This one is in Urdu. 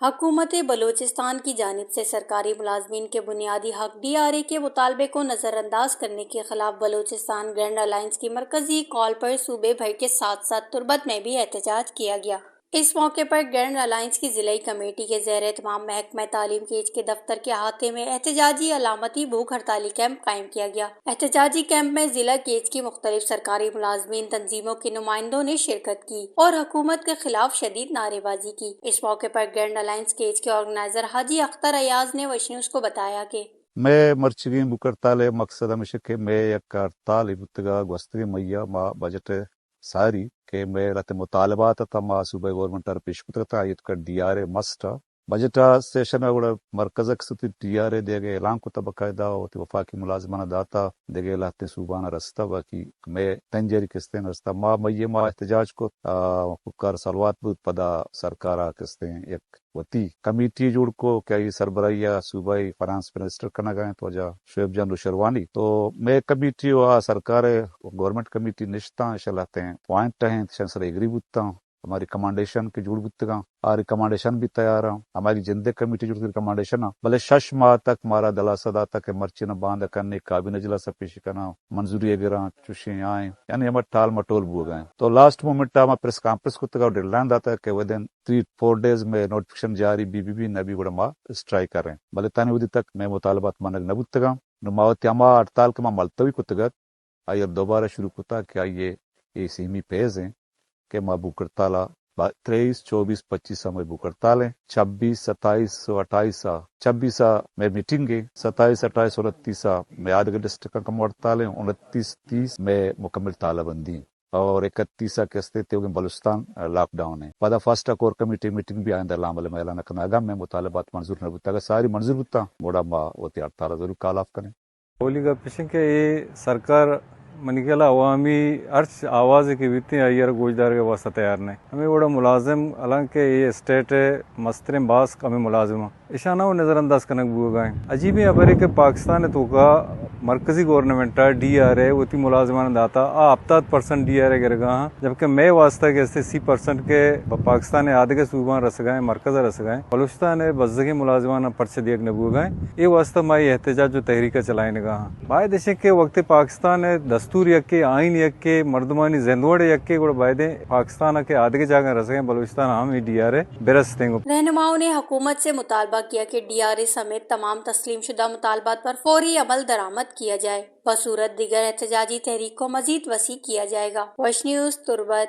حکومت بلوچستان کی جانب سے سرکاری ملازمین کے بنیادی حق DRA کے مطالبے کو نظر انداز کرنے کے خلاف بلوچستان گرینڈ الائنس کی مرکزی کال پر صوبے بھر کے ساتھ ساتھ تربت میں بھی احتجاج کیا گیا۔ اس موقع پر گرینڈ الائنس کی ضلعی کمیٹی کے زیر اہتمام محکمہ تعلیم کیچ کے دفتر کے احاطے میں احتجاجی علامتی بھوک ہڑتالی کیمپ قائم کیا گیا۔ احتجاجی کیمپ میں ضلع کیچ کی مختلف سرکاری ملازمین تنظیموں کے نمائندوں نے شرکت کی اور حکومت کے خلاف شدید نعرے بازی کی۔ اس موقع پر گرینڈ الائنس کیچ کے آرگنائزر حاجی اختر ایاز نے ویش نیوز کو بتایا کہ میں مرچگین بکرتالے مقصد ہمیشہ کہ میں یک ہڑتال ابتگا گوستگی میا ما بجٹ ساری کہ میں رت مطالبات تا ما صوبہ گورنمنٹ پیش کتتا ایت کر DRA مسٹا بجٹ سیشن گوڑا مرکز اکسط DRA دے گئے اعلان کو باقاعدہ ہوتی وفاقی ملازمانہ داتا دے گئے لاتے صوبانہ رستہ باقی میں تنجری کستین رستہ ما احتجاج کو کار سلوات بود پدا سرکارہ کستین یک وتی کمیٹی جوڑ کو کیا یہ سربراہی صوبائی فائنانس منسٹر کنا گئے تو وجہ شعیب جان شروانی تو میں کمیٹی و سرکار گورنمنٹ کمیٹی نشتا شلاتے ہیں پوائنٹ ہیں سر ایگری بودتا ہوں ہماری کمانڈیشن کے جوڑ بودتگا آ ریکمانڈیشن بھی تیار ہوں ہماری جندے کمیٹی جوڑ ریکمانڈیشن بلے 6 ماہ تک مارا دلاسہ داتا کہ مرچی نہ باندھ کرنے کابینہ جلسہ پیش کرنا منظوری اگراں چوشیں آئیں یعنی ہمیں ٹال مٹول بو گئے تو لاسٹ مومنٹ ہم پریس کانفرنس کو تگا ڈیڈ لائن داتا ہے کہ ودن 3-4 days میں نوٹیفکیشن جاری بی نبی گوڑا ما اسٹرائک کر رہے ہیں بلے تانی ودی تک میں مطالبات مانگ نبوت تگا نماوتی اما ہڑتال کے ما ملتوی کو تگت آئیر دوبارہ شروع کتا کہ آئیے یہ سیمی پیز ہیں کہ ما بوکرتالا 23, 24, 25 میں بوکرتال ہیں 26, 27, 28 26 میں میٹنگ ہے 27, 28, 29 میں آدھگا ڈسٹرکٹ کا ہڑتال ہیں 29, 30 میں مکمل تالہ بندی ہیں اور 31 کے استعتے ہوگئے بلوچستان لاک ڈاؤن ہے پدا فاسٹا کور کمیٹی میٹنگ بھی آئندہ لام علیہ اعلان کناگا میں مطالبات منظور نہ بتا ساری منظور بتا موڑا ما ہوتی ہڑتال ضرور کال آف کریں اولی کا پیشن کہ یہ سرکار منکلا عوامی ارچ آواز کی بیتی آئیر گوجدار کے واسطہ تیار نہیں ہمیں بڑا ملازم حالانکہ یہ اسٹیٹ مسترم باس ہمیں ملازم اشانہ وہ نظر انداز کنک بو گئے عجیب ہے کہ پاکستان تو کا مرکزی گورنمنٹ DRA وہ تی ملازمان داتا 70% DRA گر گا جبکہ میں واسطہ کے 80% کے پاکستان آدھے کے صوبان رس گئے مرکز رس گئے بلوچستان بزدگی ملازمان پرچہ دیکھ نبو گئے یہ واسطہ میں احتجاج جو تحریکہ چلائیں گا بھائی دیشے کے وقت پاکستان دستور یک کے آئین یک کے مردمانی زندوڑ یک کے گوڑ بائدے پاکستان کے آدھے کے جاگہ رس گئے بلوچستان ہم ہی DRA برستے ہیں۔ رہنماؤں نے حکومت سے مطالبہ کیا کہ DRA سمیت تمام تسلیم شدہ مطالبات پر فوری عمل درآمد کیا جائے بصورت دیگر احتجاجی تحریک کو مزید وسیع کیا جائے گا۔ ویش نیوز تربت۔